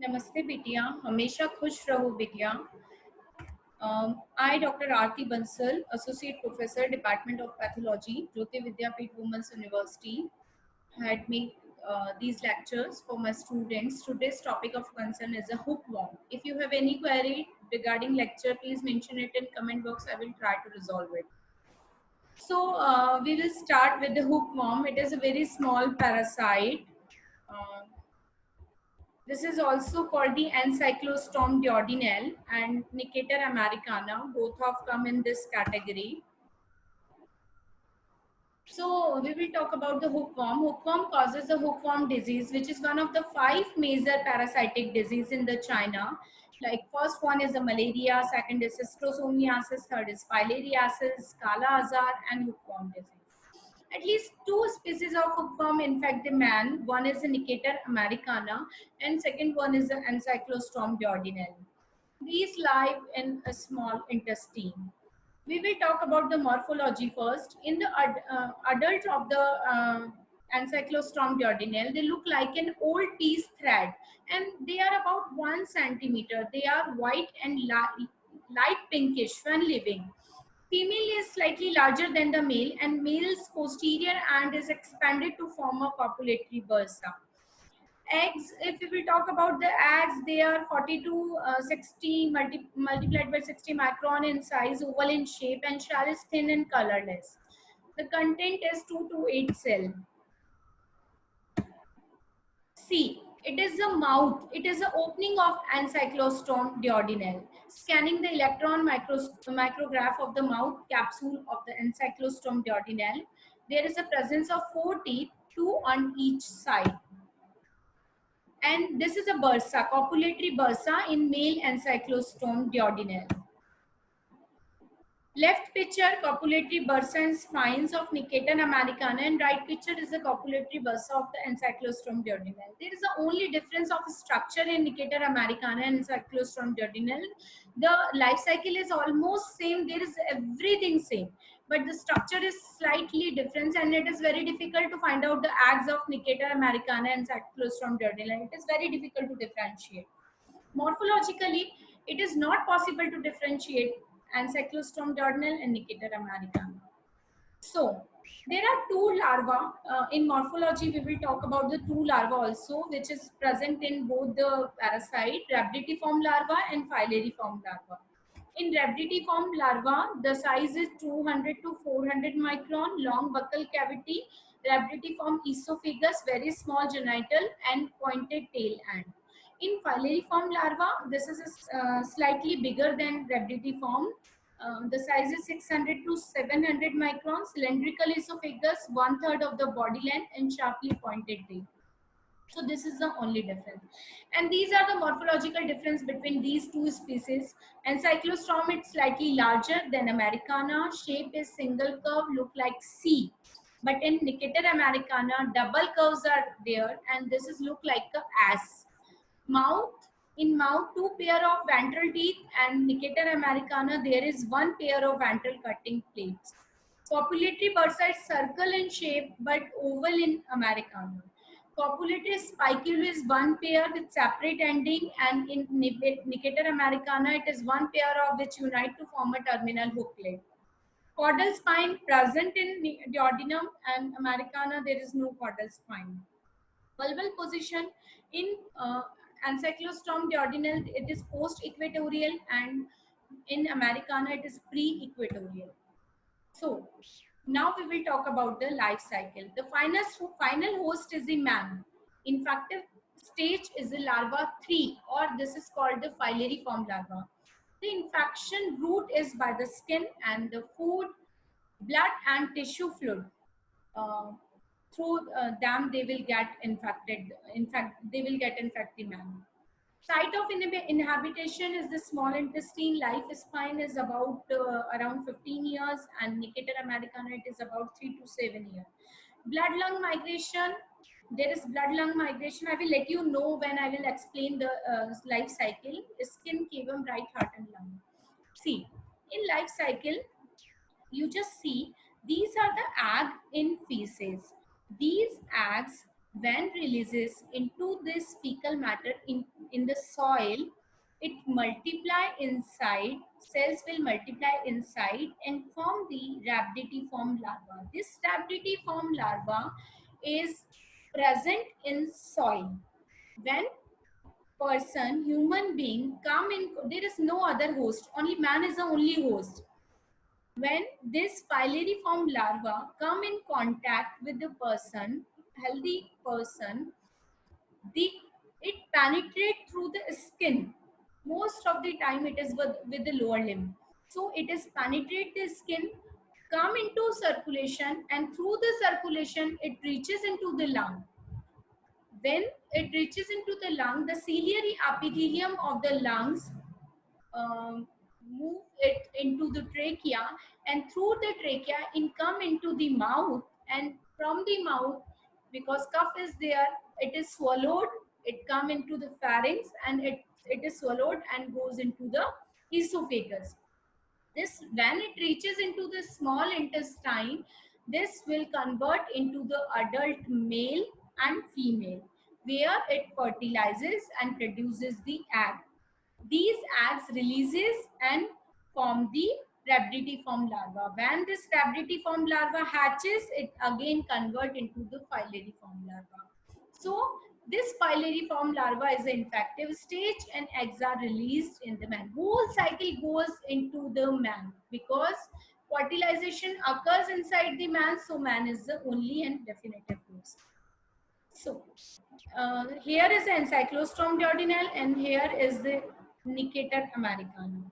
नमस्ते बिटिया, हमेशा खुश रहो बिटिया। I, Dr. Aarti Bansal, Associate Professor, Department of Pathology, Jyoti Vidyapeeth Women's University, had made these lectures for my students. Today's topic of concern is a hookworm. If you have any query regarding lecture, please mention it in comment box. I will try to resolve it. So we will start with the hookworm. It is a very small parasite. Uh, This is also called the Ancylostom duodenale and Nicator americana. Both have come in this category. So we will talk about the hookworm. Hookworm causes the hookworm disease, which is one of the 5 major parasitic disease in the China. Like first one is the malaria, second is schistosomiasis, third is filariasis, Kala Azar, and hookworm disease. At least 2 species of hookworm infect the man. One is the Nicator americana and second one is the Ancylostom duodenale. These live in a small intestine. We will talk about the morphology first. In the adult of the Ancylostom duodenale, they look like an old peace thread and they are about 1 centimeter. They are white and light pinkish when living. Female is slightly larger than the male and male's posterior end is expanded to form a copulatory bursa. Eggs, if we will talk about the eggs, they are 40 to 60 multiplied by 60 micron in size, oval in shape, and shell is thin and colorless. The content is 2 to 8 cell. C. It is the mouth. It is the opening of Ancylostom duodenale. Scanning the electron micrograph of the mouth capsule of the Ancylostom duodenale, there is a presence of 4 teeth, 2 on each side. And this is a bursa, copulatory bursa in male Ancylostom duodenale. Left picture, copulatory bursa and spines of Nicator americana, and right picture is the copulatory bursa of the Ancylostom duodenale. There is the only difference of structure in Nicator americana and Ancylostom duodenale. The life cycle is almost same. There is everything same, but the structure is slightly different, and it is very difficult to find out the eggs of Nicator americana and Ancylostom duodenale. It is very difficult to differentiate. Morphologically, it is not possible to differentiate Ancylostom duodenale and Nicator americana. So, there are 2 larvae. In morphology, we will talk about the 2 larvae also, which is present in both the parasite, rhabditiform larva and filariform larva. In rhabditiform larva, the size is 200 to 400 micron, long buccal cavity, rhabditiform esophagus, very small genital and pointed tail end. In filariform larva, this is slightly bigger than rhabditiform. The size is 600 to 700 microns, cylindrical esophagus, 1/3 of the body length and sharply pointed tail. So this is the only difference. And these are the morphological difference between these 2 species. Ancylostom is slightly larger than americana. Shape is single curve, look like C. But in Nicator americana, double curves are there and this is look like a S. Mouth, in mouth 2 pair of ventral teeth and Nicator americana there is 1 pair of ventral cutting plates. Copulatory bursa is circle in shape but oval in americana. Copulatory spicule is 1 pair with separate ending and in Nicator americana it is 1 pair of which unite to form a terminal hooklet. Caudal spine present in duodenum and americana there is no caudal spine. Vulval position in Ancylostom duodenale it is post-equatorial and in americana it is pre-equatorial. So now we will talk about the life cycle. The final host is the man. Infective stage is the larva 3 or this is called the filariform larva. The infection route is by the skin and the food, blood and tissue fluid. Uh, through them they will get infected. In fact, they will get infected man. Site of inhabitation is the small intestine. Lifespan is about around 15 years and Nicator americana it is about 3 to 7 years. Blood lung migration, there is blood lung migration. I will let you know when I will explain the life cycle. Skin, cavum, right heart and lung. See, in life cycle, you just see these are the egg in feces. These eggs when releases into this fecal matter in the soil, it multiply inside, cells will multiply inside and form the rhabditiform larva. This rhabditiform larva is present in soil. When person, human being come in, there is no other host, only man is the only host. When this filariform larva come in contact with the person, healthy person, the it penetrate through the skin. Most of the time it is with the lower limb. So it is penetrate the skin, come into circulation, and through the circulation it reaches into the lung. When it reaches into the lung, the ciliary epithelium of the lungs move it into the trachea, and through the trachea it come into the mouth, and from the mouth, because cough is there, it is swallowed, it come into the pharynx, and it is swallowed and goes into the esophagus. This, when it reaches into the small intestine, this will convert into the adult male and female, where it fertilizes and produces the egg. These eggs releases and form the rhabditiform larva. When this rhabditiform larva hatches, it again convert into the filariform larva. So this filariform larva is the infective stage, and eggs are released in the man. Whole cycle goes into the man because fertilization occurs inside the man, so man is the only and definitive host. So here is the Encyclostrom duodenale, and here is the Nicator americana.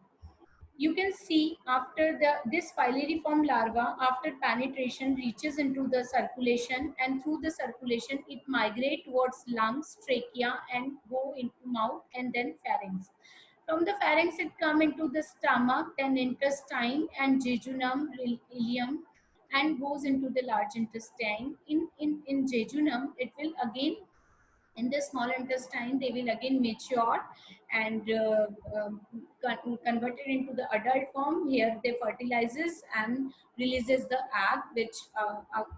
You can see after this filariform larva, after penetration, reaches into the circulation, and through the circulation it migrate towards lungs, trachea, and go into mouth, and then pharynx. From the pharynx it come into the stomach, then intestine and jejunum, ileum, and goes into the large intestine. In jejunum it will again, in the small intestine they will again mature and converted into the adult form. Here they fertilizes and releases the egg, which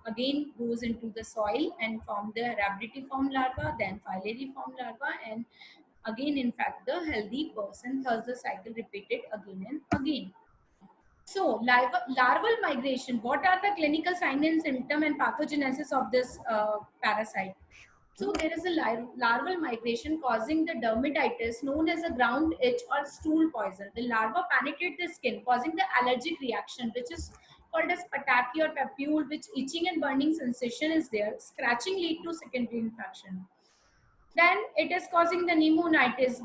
again goes into the soil and form the rhabditiform larva, then filariform larva, and again infect the healthy person. Thus the cycle repeated again and again. So larval migration, what are the clinical signs and symptom and pathogenesis of this parasite? So there is a larval migration causing the dermatitis known as a ground itch or stool poison. The larva penetrate the skin causing the allergic reaction, which is called as pataki or papule, which itching and burning sensation is there. Scratching lead to secondary infection. Then it is causing the pneumonitis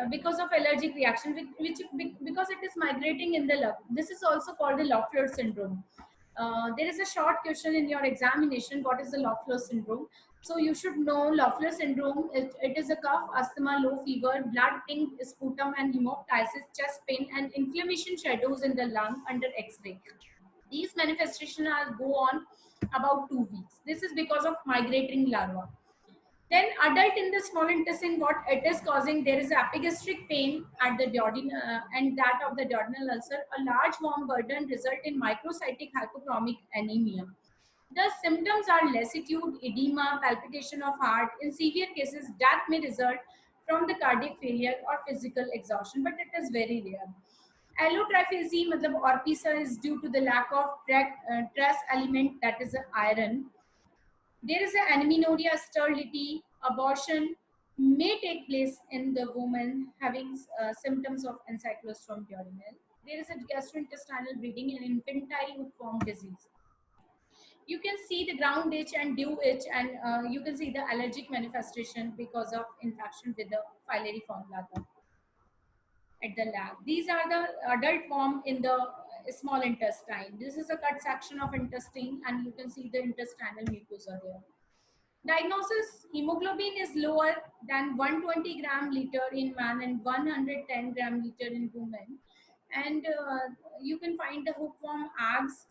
because of allergic reaction, which because it is migrating in the lung. This is also called the Loeffler syndrome. There is a short question in your examination, what is the Loeffler syndrome? So you should know Loeffler syndrome, it is a cough, asthma, low fever, blood, pink sputum and hemoptysis, chest pain and inflammation shadows in the lung under X-ray. These manifestations go on about 2 weeks. This is because of migrating larva. Then adult in the small intestine, what it is causing, there is epigastric pain at the duodenum and that of the duodenal ulcer. A large warm burden result in microcytic hypochromic anemia. The symptoms are lassitude, edema, palpitation of heart. In severe cases, death may result from the cardiac failure or physical exhaustion, but it is very rare. Allotrophy, matlab orpisa, is due to the lack of trace element, that is iron. There is an amenorrhea, sterility, abortion may take place in the woman having symptoms of Ancylostrom duodenale. There is a gastrointestinal bleeding and infantile hookworm disease. You can see the ground itch and dew itch, and you can see the allergic manifestation because of infection with the filariform larva at the lab. These are the adult form in the small intestine. This is a cut section of intestine, and you can see the intestinal mucosa there. Diagnosis: hemoglobin is lower than 120 gram liter in man and 110 gram liter in women. And you can find the hookworm eggs.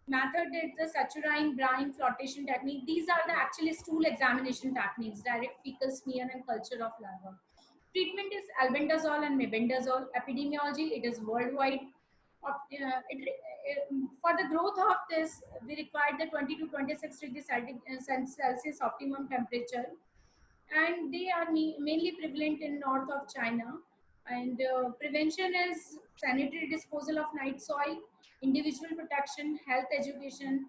Method is the saturine brine flotation technique. These are the actually stool examination techniques, direct fecal smear and culture of larva. Treatment is albendazole and mebendazole. Epidemiology, it is worldwide. For the growth of this, we require the 20 to 26 degrees Celsius optimum temperature. and they are mainly prevalent in north of China. And prevention is sanitary disposal of night soil, individual protection, health education,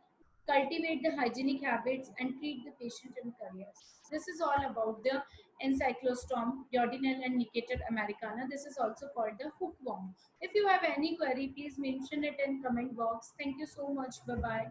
cultivate the hygienic habits, and treat the patient in careers. This is all about the Encyclostom duodenale and Nicator americana. This is also called the hookworm. If you have any query, please mention it in comment box. Thank you so much. Bye bye.